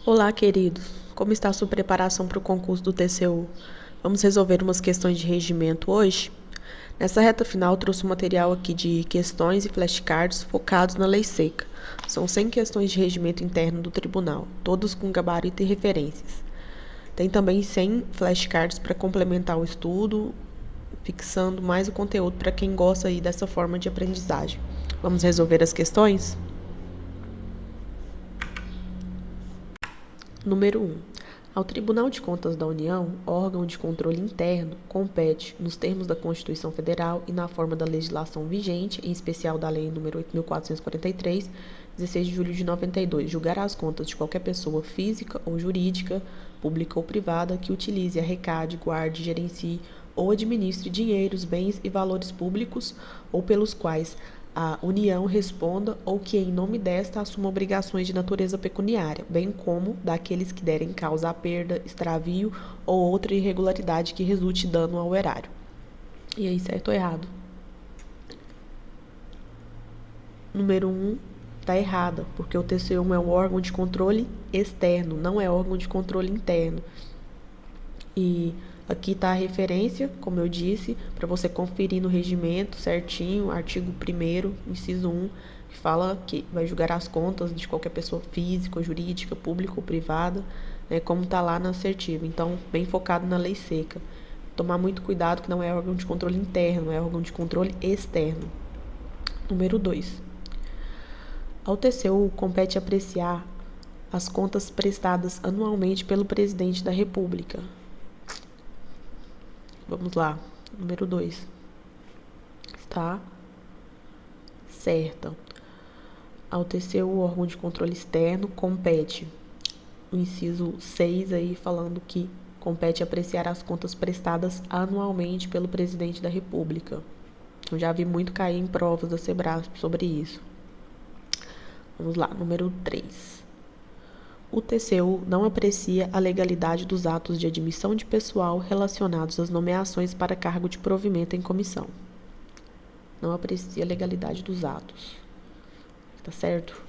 Olá, queridos. Como está a sua preparação para o concurso do TCU? Vamos resolver umas questões de regimento hoje? Nessa reta final, trouxe um material aqui de questões e flashcards focados na lei seca. São 100 questões de regimento interno do tribunal, todos com gabarito e referências. Tem também 100 flashcards para complementar o estudo, fixando mais o conteúdo para quem gosta aí dessa forma de aprendizagem. Vamos resolver as questões? Número 1. Ao Tribunal de Contas da União, órgão de controle interno, compete, nos termos da Constituição Federal e na forma da legislação vigente, em especial da Lei nº 8.443, 16 de julho de 92, julgar as contas de qualquer pessoa física ou jurídica, pública ou privada, que utilize, arrecade, guarde, gerencie ou administre dinheiros, bens e valores públicos ou pelos quais a União responda ou que, em nome desta, assuma obrigações de natureza pecuniária, bem como daqueles que derem causa à perda, extravio ou outra irregularidade que resulte dano ao erário. E aí, certo ou errado? Número 1 está errada, porque o TCU é um órgão de controle externo, não é órgão de controle interno. E aqui está a referência, como eu disse, para você conferir no regimento certinho, artigo 1º, inciso 1, que fala que vai julgar as contas de qualquer pessoa física, jurídica, pública ou privada, né, como está lá na assertiva. Então, bem focado na lei seca. Tomar muito cuidado que não é órgão de controle interno, é órgão de controle externo. Número 2. Ao TCU compete apreciar as contas prestadas anualmente pelo Presidente da República. Vamos lá. Número 2. Está certa. Ao TCU, órgão de controle externo, compete. O inciso 6 aí falando que compete apreciar as contas prestadas anualmente pelo Presidente da República. Eu já vi muito cair em provas da Sebrasp sobre isso. Vamos lá. Número 3. O TCU não aprecia a legalidade dos atos de admissão de pessoal relacionados às nomeações para cargo de provimento em comissão. Não aprecia a legalidade dos atos. Tá certo?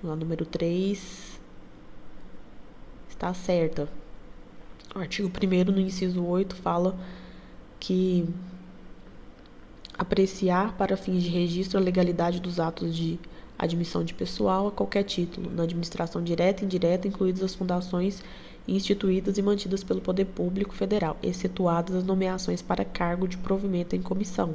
Vamos lá, número 3. Está certa. O artigo 1º, no inciso 8, fala que apreciar para fins de registro a legalidade dos atos de admissão de pessoal a qualquer título, na administração direta e indireta, incluídas as fundações instituídas e mantidas pelo Poder Público Federal, excetuadas as nomeações para cargo de provimento em comissão,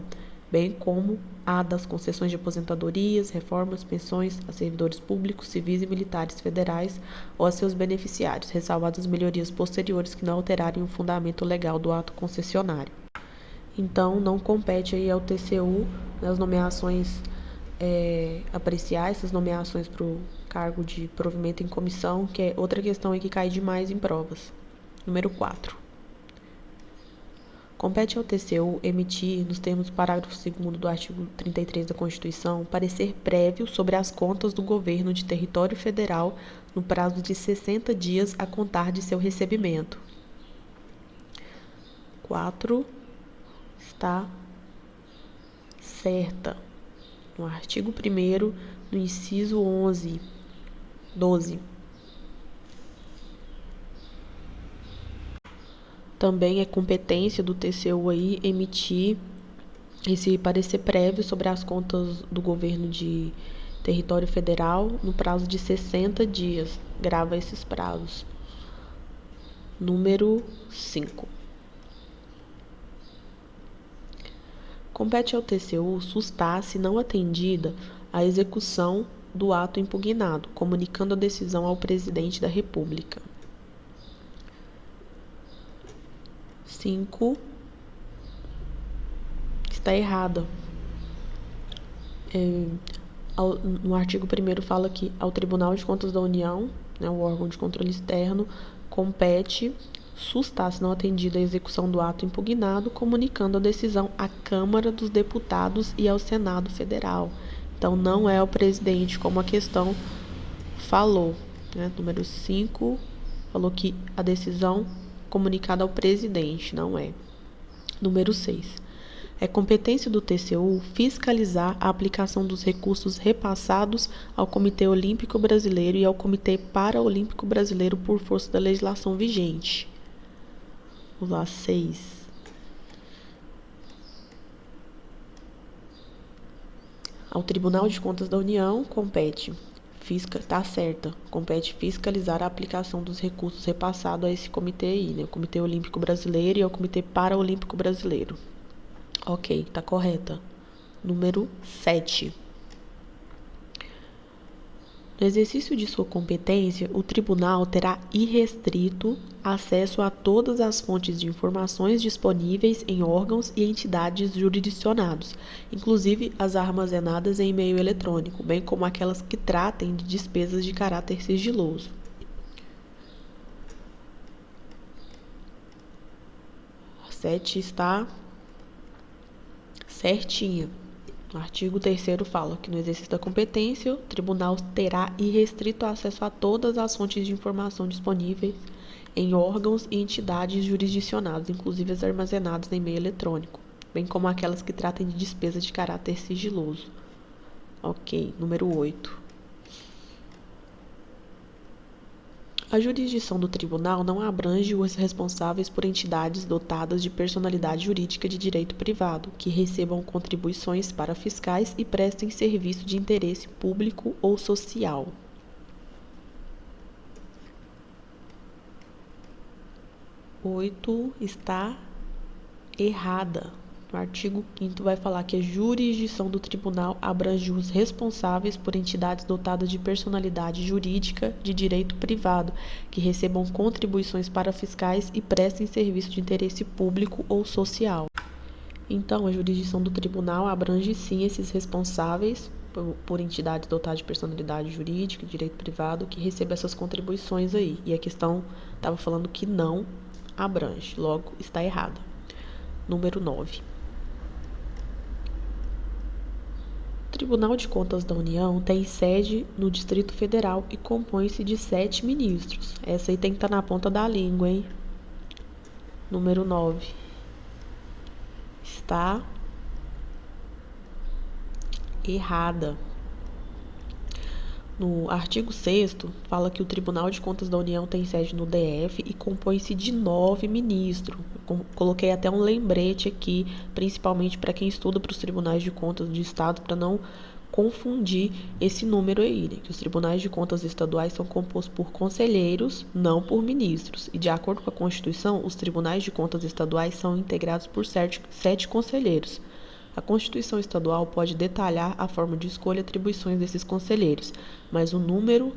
bem como a das concessões de aposentadorias, reformas, pensões a servidores públicos, civis e militares federais ou a seus beneficiários, ressalvadas as melhorias posteriores que não alterarem o fundamento legal do ato concessionário. Então, não compete aí ao TCU nas nomeações apreciar essas nomeações para o cargo de provimento em comissão, que é outra questão aí que cai demais em provas. Número 4. Compete ao TCU emitir, nos termos do parágrafo 2º do artigo 33 da Constituição, parecer prévio sobre as contas do governo de território federal no prazo de 60 dias a contar de seu recebimento. 4 está certa. No artigo 1º, no inciso 12. Também é competência do TCU aí emitir esse parecer prévio sobre as contas do governo de território federal no prazo de 60 dias. Grava esses prazos. Número 5. Compete ao TCU sustar, se não atendida, a execução do ato impugnado, comunicando a decisão ao Presidente da República. 5 está errada. No artigo 1º fala que ao Tribunal de Contas da União, né, o órgão de controle externo, compete sustar, se não atendida a execução do ato impugnado, comunicando a decisão à Câmara dos Deputados e ao Senado Federal. Então, não é o presidente, como a questão falou. Né? Número 5 falou que a decisão comunicada ao presidente, não é. Número 6. É competência do TCU fiscalizar a aplicação dos recursos repassados ao Comitê Olímpico Brasileiro e ao Comitê Paraolímpico Brasileiro por força da legislação vigente. Vamos lá, 6. Ao Tribunal de Contas da União compete fiscalizar a aplicação dos recursos repassados a esse comitê aí, né? O Comitê Olímpico Brasileiro e ao Comitê Paraolímpico Brasileiro. Ok, tá correta. Número 7. No exercício de sua competência, o tribunal terá irrestrito acesso a todas as fontes de informações disponíveis em órgãos e entidades jurisdicionados, inclusive as armazenadas em e-mail eletrônico, bem como aquelas que tratem de despesas de caráter sigiloso. A 7 está certinha. O artigo 3º fala que no exercício da competência, o tribunal terá irrestrito acesso a todas as fontes de informação disponíveis em órgãos e entidades jurisdicionadas, inclusive as armazenadas em e-mail eletrônico, bem como aquelas que tratem de despesas de caráter sigiloso. Ok, número 8. A jurisdição do tribunal não abrange os responsáveis por entidades dotadas de personalidade jurídica de direito privado, que recebam contribuições para fiscais e prestem serviço de interesse público ou social. Oito está errada. No artigo 5º vai falar que a jurisdição do tribunal abrange os responsáveis por entidades dotadas de personalidade jurídica de direito privado, que recebam contribuições para fiscais e prestem serviço de interesse público ou social. Então, a jurisdição do tribunal abrange sim esses responsáveis por entidades dotadas de personalidade jurídica de direito privado que recebem essas contribuições aí. E a questão estava falando que não abrange, logo está errada. Número 9. O Tribunal de Contas da União tem sede no Distrito Federal e compõe-se de 7 ministros. Essa aí tem que estar na ponta da língua, hein? Número 9. Está errada. No artigo 6º, fala que o Tribunal de Contas da União tem sede no DF e compõe-se de 9 ministros. Coloquei até um lembrete aqui, principalmente para quem estuda para os tribunais de contas de estado, para não confundir esse número aí, né? Que os tribunais de contas estaduais são compostos por conselheiros, não por ministros. E de acordo com a Constituição, os tribunais de contas estaduais são integrados por 7 conselheiros. A Constituição Estadual pode detalhar a forma de escolha e atribuições desses conselheiros, mas o número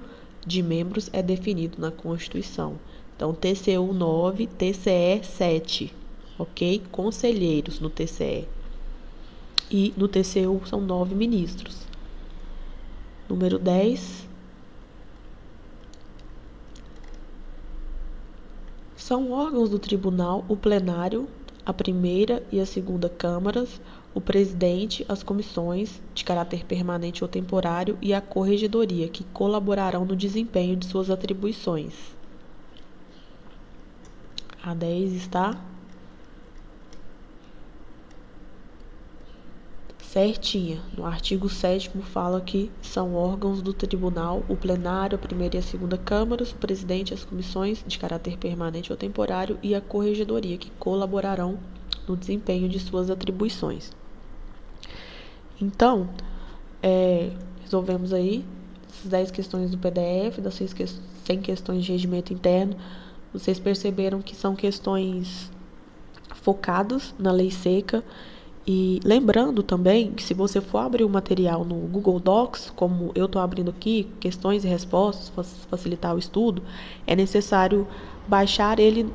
de membros é definido na Constituição. Então, TCU 9, TCE 7, ok? Conselheiros no TCE. E no TCU são 9 ministros. Número 10. São órgãos do tribunal o plenário, a primeira e a segunda câmaras, o presidente, as comissões de caráter permanente ou temporário e a corregedoria, que colaborarão no desempenho de suas atribuições. A 10 está certinha. No artigo 7º fala que são órgãos do tribunal o plenário, a primeira e a segunda câmaras, o presidente, as comissões de caráter permanente ou temporário e a corregedoria, que colaborarão no desempenho de suas atribuições. Então, resolvemos aí essas 10 questões do PDF, das 100 questões de regimento interno. Vocês perceberam que são questões focadas na lei seca. E lembrando também que se você for abrir o material no Google Docs, como eu estou abrindo aqui, questões e respostas, facilitar o estudo, é necessário baixar ele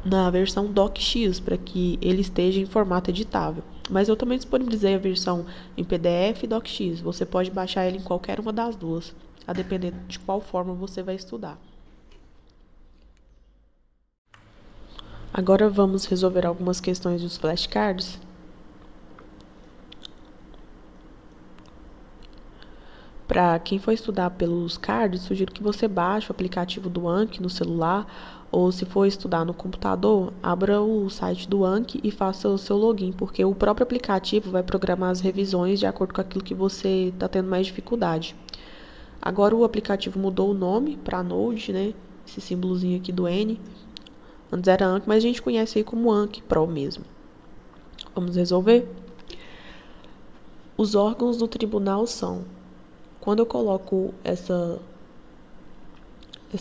na versão DocX para que ele esteja em formato editável. Mas eu também disponibilizei a versão em PDF e DocX. Você pode baixar ele em qualquer uma das duas, a depender de qual forma você vai estudar. Agora vamos resolver algumas questões dos flashcards. Para quem for estudar pelos cards, sugiro que você baixe o aplicativo do Anki no celular, ou se for estudar no computador, abra o site do Anki e faça o seu login, porque o próprio aplicativo vai programar as revisões de acordo com aquilo que você está tendo mais dificuldade. Agora o aplicativo mudou o nome para Node, né? Esse símbolozinho aqui do N. Antes era Anki, mas a gente conhece aí como Anki Pro mesmo. Vamos resolver? Os órgãos do tribunal são... Quando eu coloco essa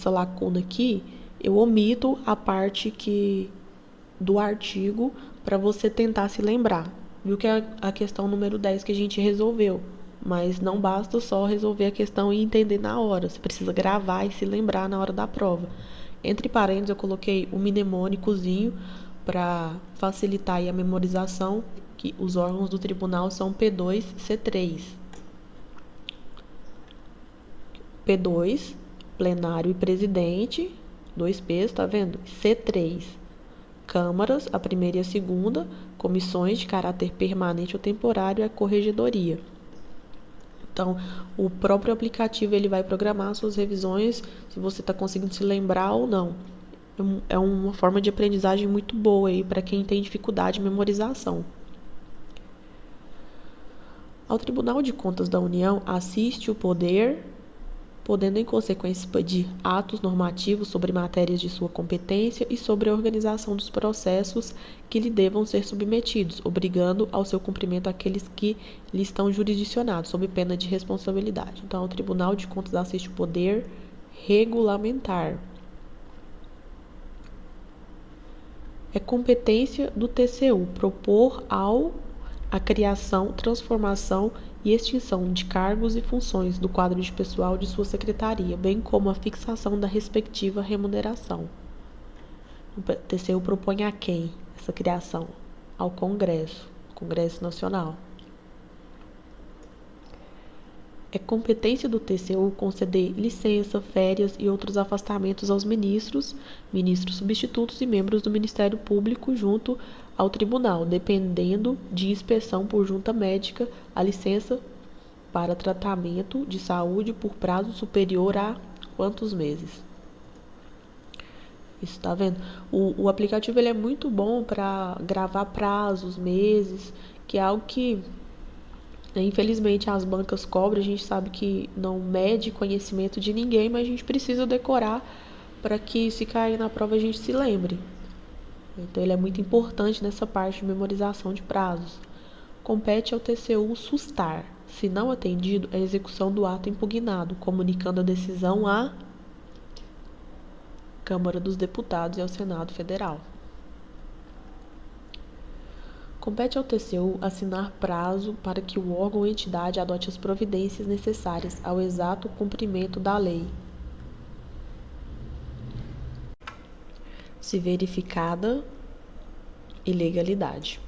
lacuna aqui, eu omito a parte do artigo para você tentar se lembrar. Viu que é a questão número 10 que a gente resolveu. Mas não basta só resolver a questão e entender na hora. Você precisa gravar e se lembrar na hora da prova. Entre parênteses, eu coloquei o mnemônicozinho para facilitar aí a memorização, que os órgãos do tribunal são P2, C3. P2, plenário e presidente, 2 P's, tá vendo? C3, câmaras, a primeira e a segunda, comissões de caráter permanente ou temporário e a corregedoria. Então, o próprio aplicativo ele vai programar suas revisões, se você está conseguindo se lembrar ou não. É uma forma de aprendizagem muito boa aí para quem tem dificuldade de memorização. Ao Tribunal de Contas da União assiste o poder, podendo em consequência expedir atos normativos sobre matérias de sua competência e sobre a organização dos processos que lhe devam ser submetidos, obrigando ao seu cumprimento aqueles que lhe estão jurisdicionados, sob pena de responsabilidade. Então, o Tribunal de Contas assiste o poder regulamentar. É competência do TCU propor a criação, transformação e extinção de cargos e funções do quadro de pessoal de sua secretaria, bem como a fixação da respectiva remuneração. O TCU propõe a quem essa criação? Ao Congresso Nacional. É competência do TCU conceder licença, férias e outros afastamentos aos ministros substitutos e membros do Ministério Público junto ao tribunal, dependendo de inspeção por junta médica, a licença para tratamento de saúde por prazo superior a quantos meses? Isso, tá vendo? O aplicativo ele é muito bom para gravar prazos, meses, que é algo que infelizmente as bancas cobram. A gente sabe que não mede conhecimento de ninguém, mas a gente precisa decorar para que se cair na prova a gente se lembre. Então ele é muito importante nessa parte de memorização de prazos. Compete ao TCU sustar, se não atendido, a execução do ato impugnado, comunicando a decisão à Câmara dos Deputados e ao Senado Federal. Compete ao TCU assinar prazo para que o órgão ou entidade adote as providências necessárias ao exato cumprimento da lei, se verificada ilegalidade.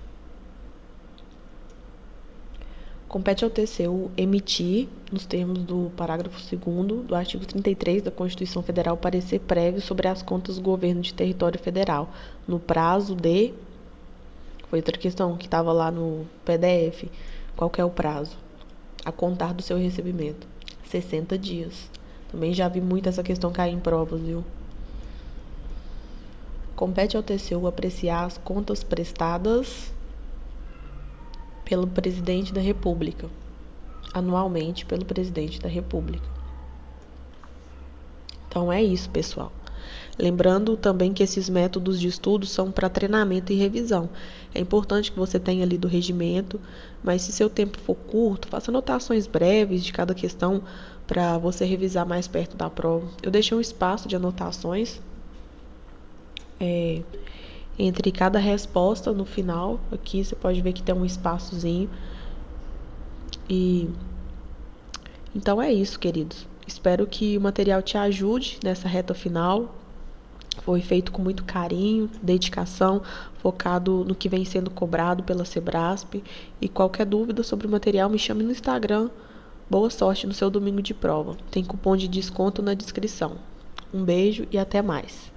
Compete ao TCU emitir, nos termos do parágrafo 2º do artigo 33 da Constituição Federal, parecer prévio sobre as contas do governo de território federal, no prazo de... Foi outra questão que estava lá no PDF. Qual que é o prazo? A contar do seu recebimento. 60 dias. Também já vi muito essa questão cair em provas, viu? Compete ao TCU apreciar as contas prestadas pelo Presidente da República, anualmente pelo Presidente da República. Então é isso, pessoal. Lembrando também que esses métodos de estudo são para treinamento e revisão. É importante que você tenha lido o regimento, mas se seu tempo for curto, faça anotações breves de cada questão para você revisar mais perto da prova. Eu deixei um espaço de anotações entre cada resposta no final. Aqui você pode ver que tem um espaçozinho. Então é isso, queridos. Espero que o material te ajude nessa reta final. Foi feito com muito carinho, dedicação, focado no que vem sendo cobrado pela Sebrasp. E qualquer dúvida sobre o material, me chame no Instagram. Boa sorte no seu domingo de prova. Tem cupom de desconto na descrição. Um beijo e até mais.